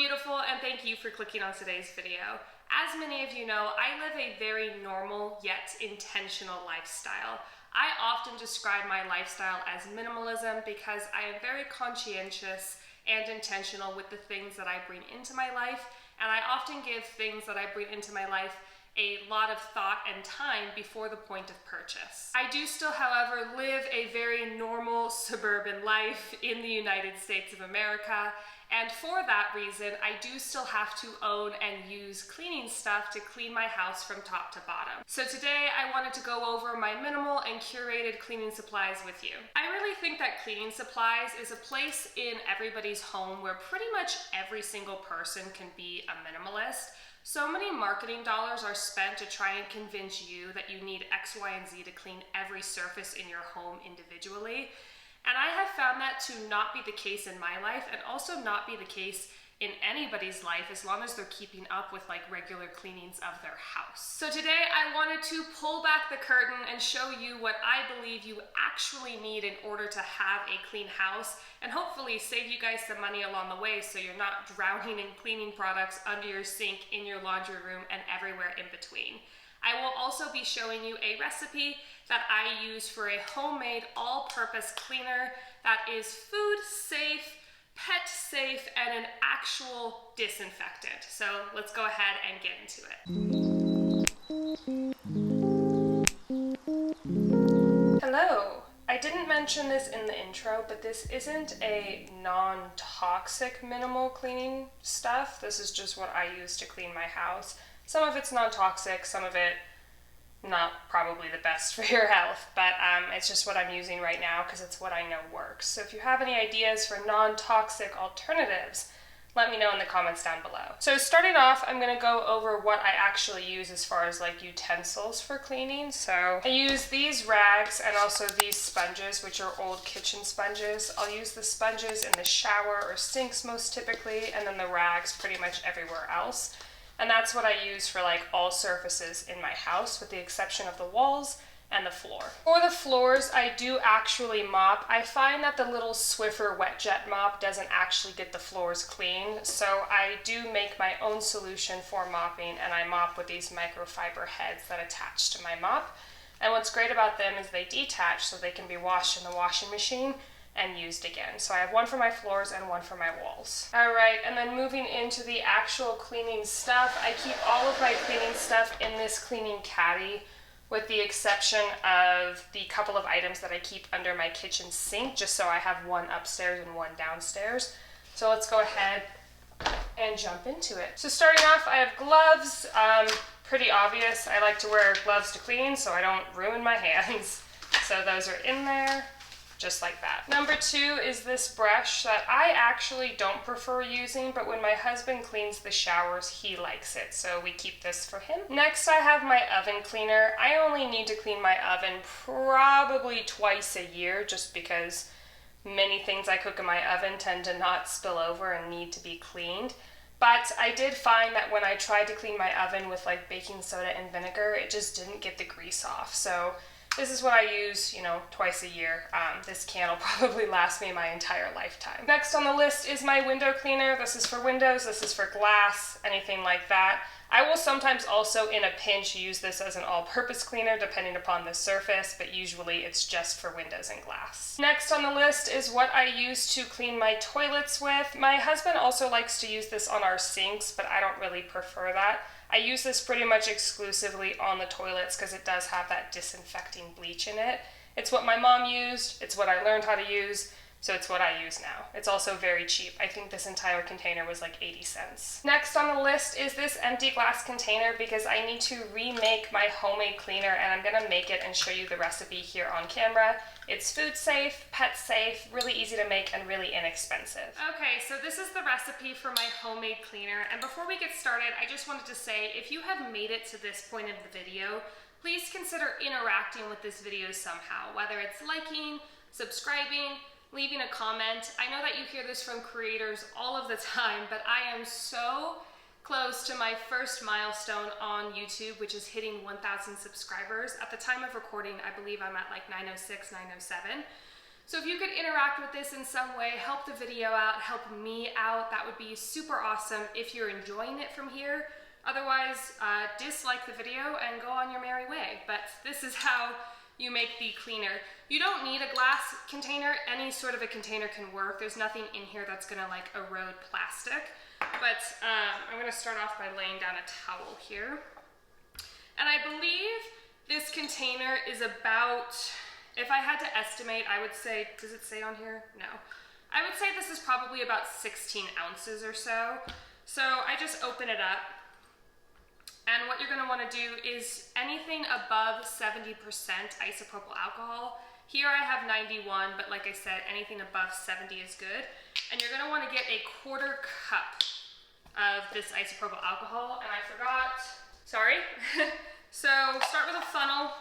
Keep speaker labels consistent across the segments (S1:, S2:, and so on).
S1: beautiful, and thank you for clicking on today's video. As many of you know, I live a very normal yet intentional lifestyle. I often describe my lifestyle as minimalism because I am very conscientious and intentional with the things that I bring into my life, and I often give things that I bring into my life a lot of thought and time before the point of purchase. I do still, however, live a very normal suburban life in the United States of America, and for that reason, I do still have to own and use cleaning stuff to clean my house from top to bottom. So today I wanted to go over my minimal and curated cleaning supplies with you. I really think that cleaning supplies is a place in everybody's home where pretty much every single person can be a minimalist. So many marketing dollars are spent to try and convince you that you need X, Y, and Z to clean every surface in your home individually. And I have found that to not be the case in my life, and also not be the case in anybody's life as long as they're keeping up with like regular cleanings of their house. So today I wanted to pull back the curtain and show you what I believe you actually need in order to have a clean house, and hopefully save you guys some money along the way so you're not drowning in cleaning products under your sink, in your laundry room, and everywhere in between. I will also be showing you a recipe that I use for a homemade all-purpose cleaner that is food safe, pet safe, and an actual disinfectant. So let's go ahead and get into it. Hello. I didn't mention this in the intro, but this isn't a non-toxic minimal cleaning stuff. This is just what I use to clean my house. Some of it's non-toxic, some of it not probably the best for your health, but it's just what I'm using right now because it's what I know works. So if you have any ideas for non-toxic alternatives, let me know in the comments down below. So starting off, I'm going to go over what I actually use as far as like utensils for cleaning. So I use these rags and also these sponges, which are old kitchen sponges. I'll use the sponges in the shower or sinks most typically, and then the rags pretty much everywhere else. And that's what I use for like all surfaces in my house, with the exception of the walls and the floor. For the floors, I do actually mop. I find that the little Swiffer wet jet mop doesn't actually get the floors clean, so I do make my own solution for mopping, and I mop with these microfiber heads that attach to my mop. And what's great about them is they detach so they can be washed in the washing machine and used again. So I have one for my floors and one for my walls. All right, and then moving into the actual cleaning stuff, I keep all of my cleaning stuff in this cleaning caddy, with the exception of the couple of items that I keep under my kitchen sink, just so I have one upstairs and one downstairs. So let's go ahead and jump into it. So starting off, I have gloves. Pretty obvious, I like to wear gloves to clean so I don't ruin my hands. So those are in there, just like that. Number two is this brush that I actually don't prefer using, but when my husband cleans the showers, he likes it, so we keep this for him. Next, I have my oven cleaner. I only need to clean my oven probably twice a year, just because many things I cook in my oven tend to not spill over and need to be cleaned. But I did find that when I tried to clean my oven with like baking soda and vinegar, it just didn't get the grease off. So this is what I use, twice a year. This can will probably last me my entire lifetime. Next on the list is my window cleaner. This is for windows, this is for glass, anything like that. I will sometimes also, in a pinch, use this as an all-purpose cleaner depending upon the surface, but usually it's just for windows and glass. Next on the list is what I use to clean my toilets with. My husband also likes to use this on our sinks, but I don't really prefer that. I use this pretty much exclusively on the toilets because it does have that disinfecting bleach in it. It's what my mom used, it's what I learned how to use, so it's what I use now. It's also very cheap. I think this entire container was like 80 cents. Next on the list is this empty glass container because I need to remake my homemade cleaner, and I'm gonna make it and show you the recipe here on camera. It's food safe, pet safe, really easy to make, and really inexpensive. Okay, so this is the recipe for my homemade cleaner, and before we get started, I just wanted to say, if you have made it to this point of the video, please consider interacting with this video somehow, whether it's liking, subscribing, leaving a comment. I know that you hear this from creators all of the time, but I am so close to my first milestone on YouTube, which is hitting 1,000 subscribers. At the time of recording, I believe I'm at like 906, 907. So if you could interact with this in some way, help the video out, help me out, that would be super awesome if you're enjoying it from here. Otherwise, dislike the video and go on your merry way. But this is how you make the cleaner. You don't need a glass container. Any sort of a container can work. There's nothing in here that's gonna like erode plastic. But I'm gonna start off by laying down a towel here. And I believe this container is about, if I had to estimate, I would say, does it say on here? No. I would say this is probably about 16 ounces or so. So I just open it up. And what you're gonna wanna do is anything above 70% isopropyl alcohol. Here I have 91, but like I said, anything above 70 is good. And you're gonna wanna get a 1/4 cup of this isopropyl alcohol. And I forgot, sorry. So start with a funnel,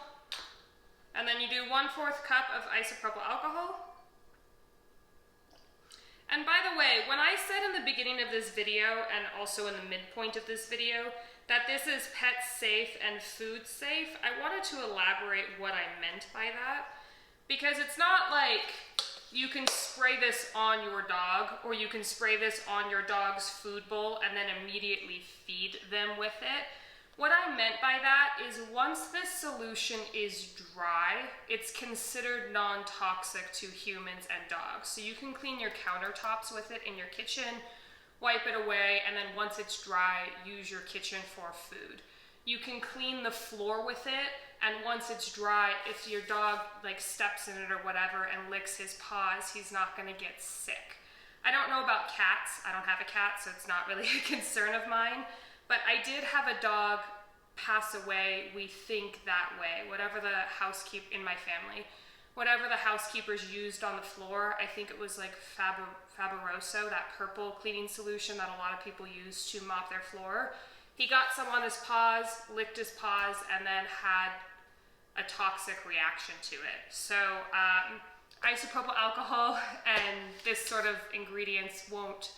S1: and then you do 1/4 cup of isopropyl alcohol. And by the way, when I said in the beginning of this video, and also in the midpoint of this video, that this is pet safe and food safe, I wanted to elaborate what I meant by that. Because it's not like you can spray this on your dog, or you can spray this on your dog's food bowl and then immediately feed them with it. What I meant by that is once this solution is dry, it's considered non-toxic to humans and dogs. So you can clean your countertops with it in your kitchen, wipe it away, and then once it's dry, use your kitchen for food. You can clean the floor with it, and once it's dry, if your dog like steps in it or whatever and licks his paws, he's not gonna get sick. I don't know about cats. I don't have a cat, so it's not really a concern of mine. But I did have a dog pass away, we think that way, whatever the housekeeper in my family, whatever the housekeepers used on the floor, I think it was like Fabuloso, that purple cleaning solution that a lot of people use to mop their floor. He got some on his paws, licked his paws, and then had a toxic reaction to it. So isopropyl alcohol and this sort of ingredients won't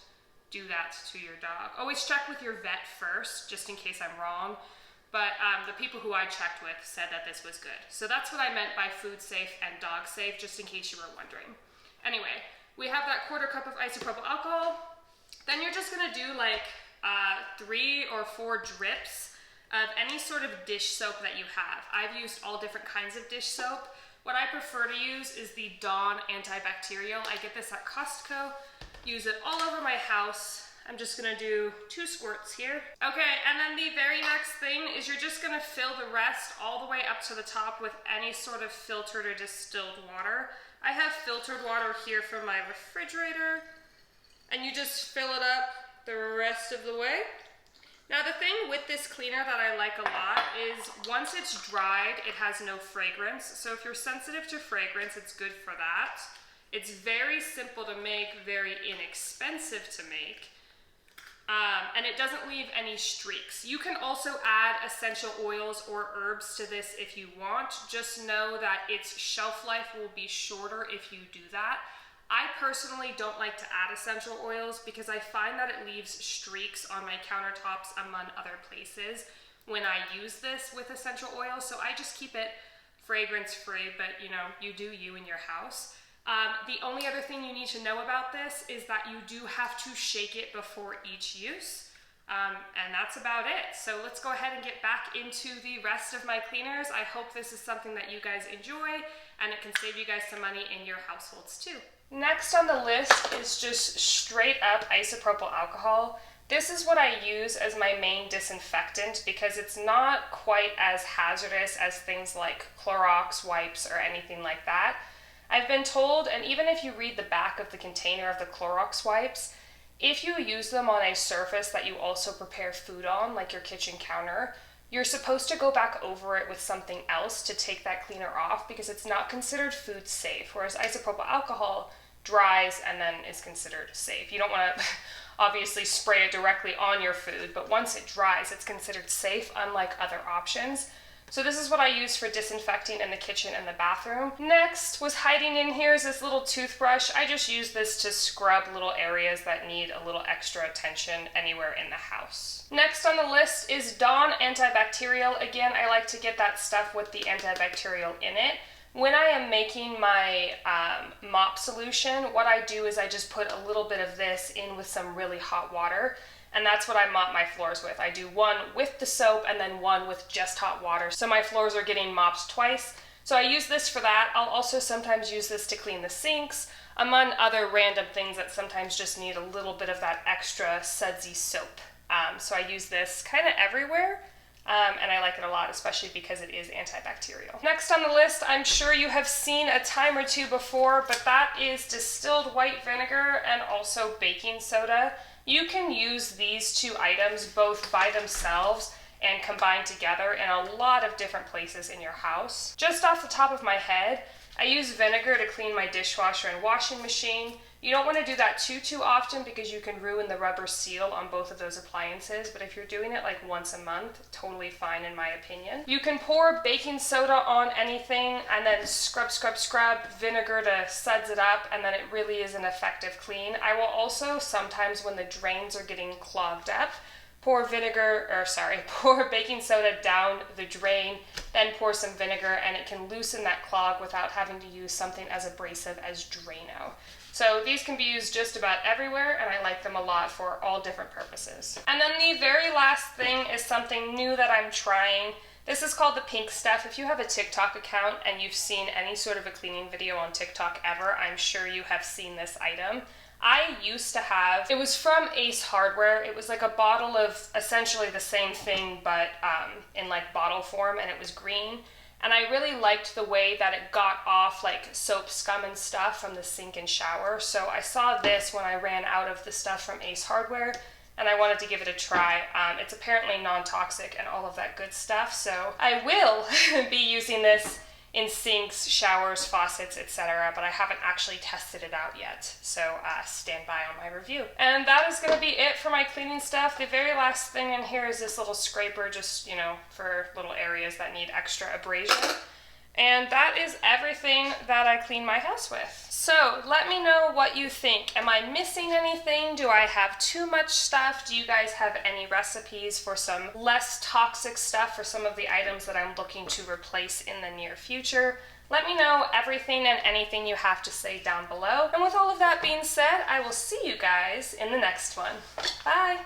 S1: do that to your dog. Always check with your vet first, just in case I'm wrong. But the people who I checked with said that this was good. So that's what I meant by food safe and dog safe, just in case you were wondering. Anyway, we have that 1/4 cup of isopropyl alcohol. Then you're just gonna do like 3 or 4 drips of any sort of dish soap that you have. I've used all different kinds of dish soap. What I prefer to use is the Dawn antibacterial. I get this at Costco. Use it all over my house. I'm just gonna do 2 squirts here. Okay, and then the very next thing is you're just gonna fill the rest all the way up to the top with any sort of filtered or distilled water. I have filtered water here from my refrigerator, and you just fill it up the rest of the way. Now the thing with this cleaner that I like a lot is once it's dried, it has no fragrance. So if you're sensitive to fragrance, it's good for that. It's very simple to make, very inexpensive to make, and it doesn't leave any streaks. You can also add essential oils or herbs to this if you want. Just know that its shelf life will be shorter if you do that. I personally don't like to add essential oils because I find that it leaves streaks on my countertops among other places when I use this with essential oils. So I just keep it fragrance free, but you know, you do you in your house. The only other thing you need to know about this is that you do have to shake it before each use. And that's about it. So let's go ahead and get back into the rest of my cleaners. I hope this is something that you guys enjoy and it can save you guys some money in your households too. Next on the list is just straight up isopropyl alcohol. This is what I use as my main disinfectant because it's not quite as hazardous as things like Clorox wipes or anything like that. I've been told, and even if you read the back of the container of the Clorox wipes, if you use them on a surface that you also prepare food on, like your kitchen counter, you're supposed to go back over it with something else to take that cleaner off because it's not considered food safe, whereas isopropyl alcohol dries and then is considered safe. You don't want to obviously spray it directly on your food, but once it dries, it's considered safe, unlike other options. So this is what I use for disinfecting in the kitchen and the bathroom. Next was hiding in here is this little toothbrush. I just use this to scrub little areas that need a little extra attention anywhere in the house. Next on the list is Dawn antibacterial. Again, I like to get that stuff with the antibacterial in it. When I am making my mop solution, what I do is I just put a little bit of this in with some really hot water, and that's what I mop my floors with. I do one with the soap and then one with just hot water, so my floors are getting mopped twice. So I use this for that. I'll also sometimes use this to clean the sinks, among other random things that sometimes just need a little bit of that extra sudsy soap. So I use this kind of everywhere. And I like it a lot, especially because it is antibacterial. Next on the list, I'm sure you have seen a time or two before, but that is distilled white vinegar and also baking soda. You can use these two items both by themselves and combined together in a lot of different places in your house. Just off the top of my head, I use vinegar to clean my dishwasher and washing machine. You don't want to do that too often because you can ruin the rubber seal on both of those appliances, but if you're doing it like once a month, totally fine in my opinion. You can pour baking soda on anything and then scrub vinegar to suds it up, and then it really is an effective clean. I will also sometimes, when the drains are getting clogged up, pour baking soda down the drain, then pour some vinegar, and it can loosen that clog without having to use something as abrasive as Drano. So these can be used just about everywhere, and I like them a lot for all different purposes. And then the very last thing is something new that I'm trying. This is called the pink stuff. If you have a TikTok account and you've seen any sort of a cleaning video on TikTok ever, I'm sure you have seen this item. I used to have, it was from Ace Hardware. It was like a bottle of essentially the same thing, but in like bottle form, and it was green. And I really liked the way that it got off like soap scum and stuff from the sink and shower. So I saw this when I ran out of the stuff from Ace Hardware, and I wanted to give it a try. It's apparently non-toxic and all of that good stuff. So I will be using this in sinks, showers, faucets, etc., but I haven't actually tested it out yet, so stand by on my review. And that is going to be it for my cleaning stuff. The very last thing in here is this little scraper, just, you know, for little areas that need extra abrasion. And that is everything that I clean my house with. So let me know what you think. Am I missing anything? Do I have too much stuff? Do you guys have any recipes for some less toxic stuff for some of the items that I'm looking to replace in the near future? Let me know everything and anything you have to say down below. And with all of that being said, I will see you guys in the next one. Bye!